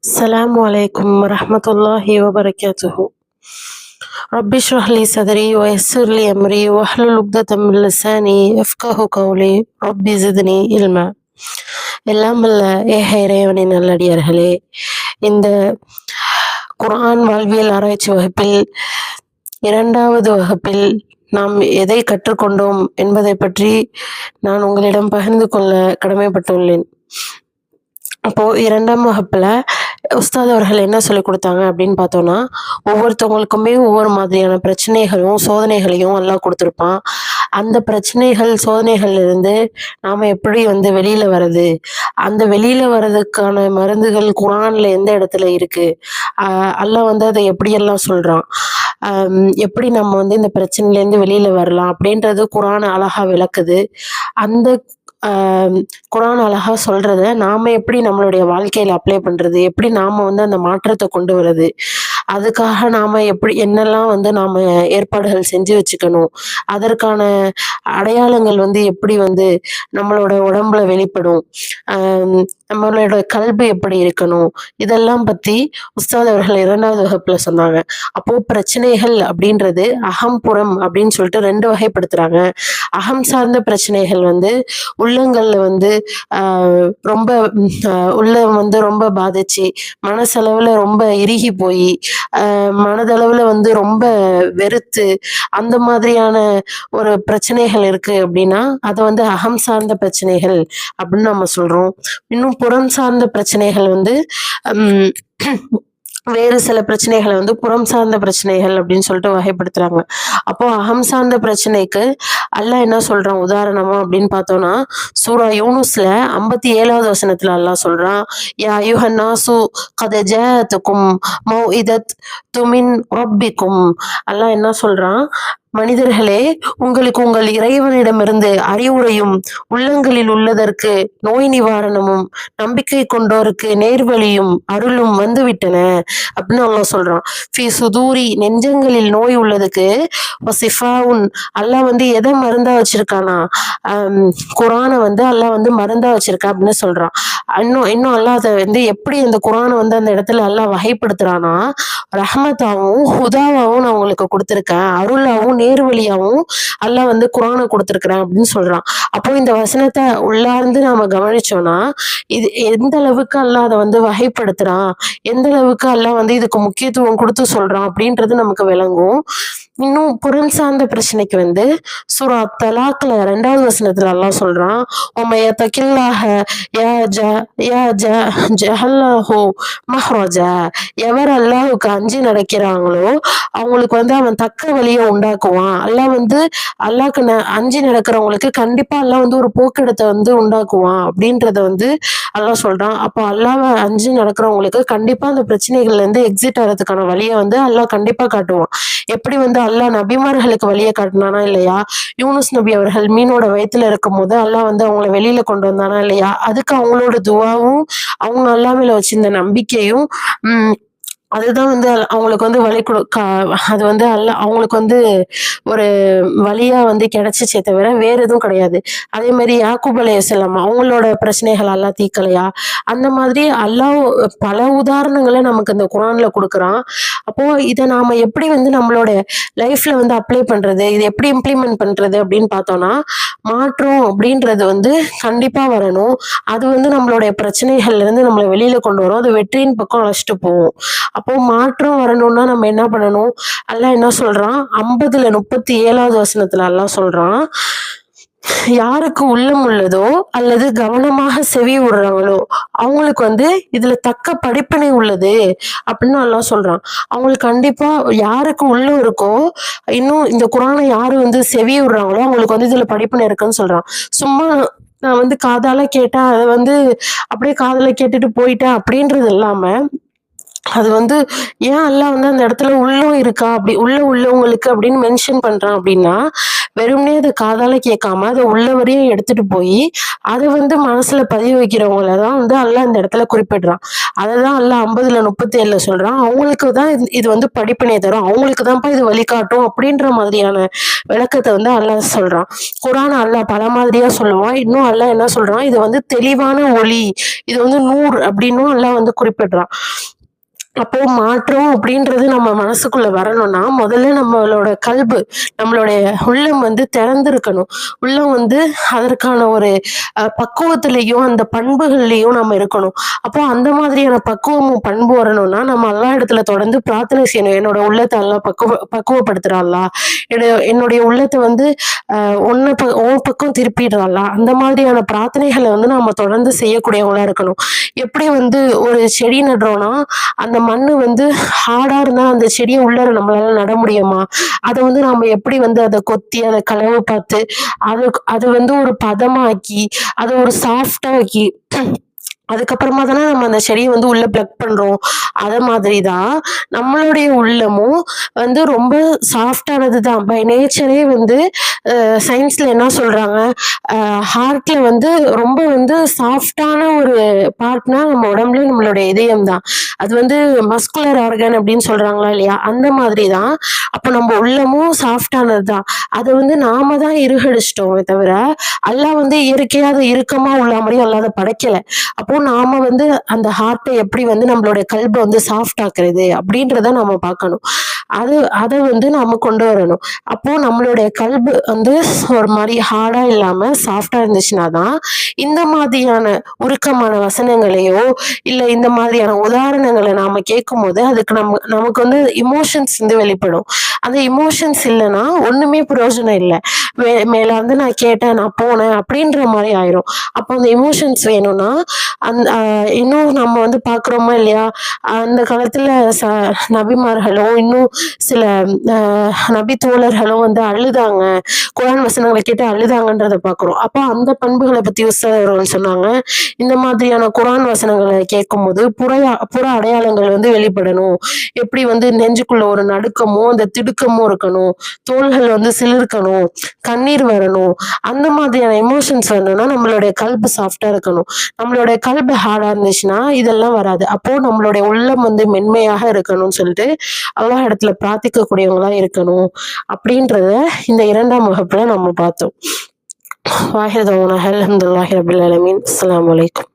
السلام عليكم ورحمة الله وبركاته. رب اشرح لي صدري ويسر لي أمري واحلل عقدة من لساني يفقه قولي رب زدني علما. எல்லாம் வல்ல ஏக இறைவனின் நல்லடியார்களே, இந்த குர்ஆன் வாழ்வியல் ஆராய்ச்சி வகுப்பில் 2வது வகுப்பில் நாம் எதை கற்றுக்கொண்டோம் என்பதை பற்றி நான் உங்களிடம் பகிர்ந்து கொள்ள கடமைப்பட்டுள்ளேன். அப்போ 2ஆம் வகுப்புல உஸ்தாத் அவர்கள் என்ன சொல்லிக் கொடுத்தாங்க அப்படின்னு பார்த்தோம்னா, ஒவ்வொருத்தவங்களுக்குமே ஒவ்வொரு மாதிரியான பிரச்சனைகளும், சோதனைகளையும் அல்லாஹ் குடுத்திருப்பான். அந்த பிரச்சனைகள், சோதனைகள்ல இருந்து நாம எப்படி வெளியில வர்றது? அந்த வெளியில வர்றதுக்கான மருந்துகள் குர்ஆன்ல எந்த இடத்துல இருக்கு? அ அல்லாஹ் அத எப்படியெல்லாம் சொல்றான்? எப்படி நம்ம இந்த பிரச்சனையிலேருந்து வெளியில வரலாம்? அப்படின்றது குர்ஆன் அழகா விளக்குது. அந்த அ குர்ஆன் அழகா சொல்றத நாம எப்படி நம்மளுடைய வாழ்க்கையில அப்ளை பண்றது? எப்படி நாம அந்த மாற்றத்த கொண்டு வர்றது? அதுக்காக நாம என்னெல்லாம் நாம ஏற்பாடுகள் செஞ்சு வச்சுக்கணும்? அதற்கான அடையாளங்கள் எப்படி நம்மளோட உடம்புல வெளிப்படும்? அ நம்மளோட கல்பு எப்படி இருக்கணும்? இதெல்லாம் பத்தி உஸ்தாத் அவர்கள் 2வது வகுப்புல சொன்னாங்க. அப்போ பிரச்சனைகள் அப்படின்றது அகம், புறம் அப்படின்னு சொல்லிட்டு 2 வகைப்படுத்துறாங்க. அகம் சார்ந்த பிரச்சனைகள் உள்ளங்கள்ல அ ரொம்ப உள்ளம் ரொம்ப பாதிச்சு, மனசளவுல ரொம்ப இறுகி போயி, மனதளவுல ரொம்ப வெறுத்து, அந்த மாதிரியான ஒரு பிரச்சனைகள் இருக்கு அப்படின்னா, அத அகம் சார்ந்த பிரச்சனைகள் அப்படின்னு நம்ம சொல்றோம். இன்னும் புறம் சார்ந்த பிரச்சனைகள் ம் வேறு சில பிரச்சனைகள புறம் சார்ந்த பிரச்சனைகள் அப்படின்னு சொல்லிட்டு வகைப்படுத்துறாங்க. அப்போ அகம் சார்ந்த பிரச்சனைக்கு அல்லாஹ் என்ன சொல்றான் உதாரணமா அப்படின்னு பார்த்தோம்னா, சூரா யூனுஸ்ல 57வது வசனத்துல அல்லாஹ் சொல்றான், யா அய்யுஹன் நாசு கத் ஜாஅத்துக்கும் மௌஇதத்தும் மின் ரப்பிக்கும். அல்லாஹ் என்ன சொல்றான், மனிதர்களே, உங்களுக்கு உங்கள் இறைவனிடமிருந்து அறிவுரையும், உள்ளங்களில் உள்ளதற்கு நோய் நிவாரணமும், நம்பிக்கை கொண்டோருக்கு நேர்வழியும் அருளும் வந்துவிட்டன அப்படின்னு அல்லாஹ் சொல்றான். ஃபி சுதூரி, நெஞ்சங்களில் நோய் உள்ளதுக்கு வசிஃபாவுன், அல்லாஹ் எதை மருந்தா வச்சிருக்கானா, குர்ஆன அல்லாஹ் மருந்தா வச்சிருக்கா அப்படின்னு சொல்றான். இன்னும் அல்லாஹ் அத எப்படி இந்த குர்ஆன அந்த இடத்துல அல்லாஹ் வகைப்படுத்துறானா, ரஹ்மத்தாவும் ஹுதாவாவும் நான் உங்களுக்கு கொடுத்திருக்கேன், அருளாவும் நேர்வழியாவும் அல்லாஹ் குர்ஆன கொடுத்திருக்கிறேன் அப்படின்னு சொல்றான். அப்போ இந்த வசனத்தை உள்ளார்ந்து நாம கவனிச்சோம்னா, இது எந்த அளவுக்கு அல்லாஹ் அதை வகைப்படுத்துறான், எந்த அளவுக்கு அல்லாஹ் இதுக்கு முக்கியத்துவம் கொடுத்து சொல்றான் அப்படின்றது நமக்கு விளங்கும். இன்னும் புறம் சார்ந்த பிரச்சனைக்கு சூரா தலாக்ல 2வது வசனத்துல அல்லாஹ் சொல்றான், உமைய தக்கில்லாஹ யா ஜ யா ஜ ஜஹல்லாஹு மஹ்ரஜா. எவர் அல்லாஹ்வுக்கு அஞ்சி நடக்கிறாங்களோ அவங்களுக்கு அவன் தக்க வழியை உண்டாக்குவான். அல்லாஹ் அல்லாஹ்க்கு அஞ்சி நடக்கிறவங்களுக்கு கண்டிப்பா அல்லாஹ் ஒரு போக்கிடத்தை உண்டாக்குவான் அப்படின்றத அல்லாஹ் சொல்றான். அப்போ அல்லாஹ்வை அஞ்சி நடக்கிறவங்களுக்கு கண்டிப்பா அந்த பிரச்சனைகள்ல இருந்து எக்ஸிட் ஆகிறதுக்கான வழியை அல்லாஹ் கண்டிப்பா காட்டுவான். எப்படி அல்லாஹ் நபிமார்களுக்கு வழியை காட்டினானா இல்லையா? யூனுஸ் நபி அவர்கள் மீனோட வயித்துல இருக்கும்போது அல்லாஹ் அவங்கள வெளியில கொண்டு வந்தானா இல்லையா? அதுக்கு அவங்களோட துவாவும், அவங்க அல்லாஹ் மேல வச்சிருந்த நம்பிக்கையும், அதுதான் அவங்களுக்கு வழி அது அல்லாஹ் அவங்களுக்கு ஒரு வழியா கிடைச்சுச்சே தவிர வேற எதுவும் கிடையாது. அதே மாதிரி யாக்கூப் அலைஹிஸ்ஸலாம் அவங்களோட பிரச்சனைகள் அல்லாஹ் தீர்க்கலையா? அந்த மாதிரி அல்லாஹ் பல உதாரணங்களை நமக்கு இந்த குர்ஆன்ல கொடுக்குறான். அப்போ இதை நாம எப்படி நம்மளோட லைஃப்ல அப்ளை பண்றது, இது எப்படி இம்ப்ளிமெண்ட் பண்றது அப்படின்னு பார்த்தோம்னா, மாற்றம் அப்படின்றது கண்டிப்பா வரணும். அது நம்மளுடைய பிரச்சனைகள்ல இருந்து நம்மளை வெளியில கொண்டு வரும். அது வெற்றியின் பக்கம் அழைச்சிட்டு போகும். அப்போ மாற்றம் வரணும்னா நம்ம என்ன பண்ணணும்? அல்லாஹ் என்ன சொல்றான், 50ல 37வது வசனத்துல அல்லாஹ் சொல்றான், யாருக்கு உள்ளம் உள்ளதோ அல்லது கவனமாக செவி விடுறாங்களோ அவங்களுக்கு இதுல தக்க படிப்பினை உள்ளது அப்படின்னு அல்லாஹ் சொல்றான். அவங்களுக்கு கண்டிப்பா யாருக்கு உள்ளம் இருக்கோ, இன்னும் இந்த குர்ஆனை யாரு செவி விடுறாங்களோ அவங்களுக்கு இதுல படிப்பினை இருக்குன்னு சொல்றான். சும்மா நான் காதால கேட்டேன், அதை அப்படியே காதால கேட்டுட்டு போயிட்டேன் அப்படின்றது இல்லாம, அது வந்து ஏன் அல்லாஹ் வந்து அந்த இடத்துல உள்ளம் இருக்கா அப்படி உள்ளவங்களுக்கு அப்படின்னு மென்ஷன் பண்றான் அப்படின்னா, வெறுமனே அத காதால கேட்காம அத உள்ள வரையும் எடுத்துட்டு போய் அத வந்து மனசுல பதிய வைக்கிறவங்கள தான் வந்து அல்லாஹ் இந்த இடத்துல குறிப்பிடுறான். அததான் அல்லாஹ் 50ல 37ல சொல்றான். அவங்களுக்கு தான் இது வந்து படிப்பினை தரும். அவங்களுக்கு தான்ப்பா இது வழிகாட்டும் அப்படின்ற மாதிரியான விளக்கத்த வந்து அல்லாஹ் சொல்றான். குர்ஆன் அல்லாஹ் பல மாதிரியா சொல்லுவான். இன்னும் அல்லாஹ் என்ன சொல்றான், இது வந்து தெளிவான ஒளி. இது வந்து நூர் அப்படின்னும் அல்லாஹ் வந்து குறிப்பிடுறான். அப்போ மாற்றம் அப்படின்றது நம்ம மனசுக்குள்ள வரணும்னா, முதல்ல நம்மளோட நம்மளுடைய உள்ளம் வந்து திறந்திருக்கணும். உள்ளம் வந்து அதற்கான ஒரு பக்குவத்திலயும், அந்த பண்புகள்லயும் நம்ம இருக்கணும். அப்போ அந்த மாதிரியான பக்குவமும், பண்பு வரணும்னா, நம்ம அல்லாஹ் இடத்துல தொடர்ந்து பிரார்த்தனை செய்யணும். என்னோட உள்ளத்த அல்லாஹ் பக்குவப்படுத்துறா அல்லாஹ். என்னுடைய உள்ளத்த வந்து உன் பக்கம் திருப்பிடுறா அல்லாஹ். அந்த மாதிரியான பிரார்த்தனைகள வந்து நாம தொடர்ந்து செய்யக்கூடியவங்களா இருக்கணும். எப்படி வந்து ஒரு செடி நடுறோம்னா, அந்த மண்ணு வந்து ஹார்டா இருந்தா அந்த செடிய உள்ளார நம்மளால நட முடியுமா? அத வந்து நாம எப்படி வந்து அத கொத்தி, அத களவு பார்த்து, அது வந்து ஒரு பதமாக்கி, அத ஒரு சாஃப்ட்டா ஆக்கி அதுக்கப்புறமா தானே நம்ம அந்த செடிய வந்து உள்ள பிளக் பண்றோம். அத மாதிரி தான் நம்மளுடைய உள்ளமும் வந்து ரொம்ப சாஃப்ட்டானது தான். பை நேச்சரே வந்து சயின்ஸ்ல என்ன சொல்றாங்க, ஹார்ட்ல வந்து ரொம்ப வந்து சாஃப்ட்டான ஒரு பார்ட்னா நம்ம உடம்புல நம்மளுடைய இதயம் தான். அது வந்து மஸ்குலர் ஆர்கன் அப்படின்னு சொல்றாங்களா இல்லையா? அந்த மாதிரி தான். அப்ப நம்ம உள்ளமும் சாஃப்ட்டானது தான். அத வந்து நாம தான் இருகடிச்சிட்டோமே தவிர, அல்லாஹ் வந்து இயற்கையா அது இறுக்கமா உள்ள மாரி அல்லாஹ் அத படைக்கல. அப்போ நாம வந்து அந்த ஹார்ட்ட எப்படி வந்து நம்மளுடைய கல்ப வந்து சாஃப்ட் ஆக்குறது அப்படின்றத நாம பார்க்கணும். அத வந்து நாம கொண்டு வரணும். அப்போ நம்மளுடைய கல்பு வந்து ஒரு மாரி ஹார்டா இல்லாம சாஃப்ட்டா இருந்துச்சுன்னா தான், இந்த மாதிரியான உருக்கமான வசனங்களையோ, இல்ல இந்த மாதிரியான உதாரணங்கள நாம கேட்கும்போது, அதுக்கு நமக்கு வந்து எமோஷன்ஸ் வந்து வெளிப்படும். அந்த எமோஷன்ஸ் இல்லன்னா, ஒண்ணுமே பிரயோஜனம் இல்ல. மேல வந்து நான் கேட்டேன், நான் போனேன் அப்படின்ற மாரி ஆயிரும். அப்போ அந்த எமோஷன்ஸ் வேணும்னா, இன்னும் நம்ம வந்து பார்க்குறோமா இல்லையா? அந்த காலத்துல நபிமார்களும், இன்னும் சில நபி தோழர்களும் வந்து அழுதாங்க. குர்ஆன் வசனங்கள கேட்டு அழுதாங்கன்றத பார்க்குறோம். அப்போ அந்த பண்புகள பத்தி உஸ்தாத் அவர்கள் சொன்னாங்க. இந்த மாதிரியான குர்ஆன் வசனங்கள கேட்கும்போது புற அடையாளங்கள் வந்து வெளிப்படணும். எப்படி வந்து நெஞ்சுக்குள்ள ஒரு நடுக்கமும், அந்த திடுக்கமும் இருக்கணும். தோள்கள் வந்து சிலிர்க்கணும். கண்ணீர் வரணும். அந்த மாதிரியான எமோஷன்ஸ் வரணும்னா நம்மளுடைய கல்பு சாஃப்ட்டா இருக்கணும். நம்மளுடைய கல்பு ஹார்டா இருந்துச்சுன்னா இதெல்லாம் வராது. அப்போ நம்மளுடைய உள்ளம் வந்து மென்மையாக இருக்கணும்னு சொல்லிட்டு அல்லாஹ் இடத்துல பிரார்த்திக்கக்கூடியவங்களா இருக்கணும். அப்படின்றத இந்த 2ஆம் வகுப்புல நம்ம பார்த்தோம். வாஹிர் தவானா அல்ஹம்துலில்லாஹி ரப்பில் ஆலமீன். அஸ்ஸலாமு அலைக்கும்.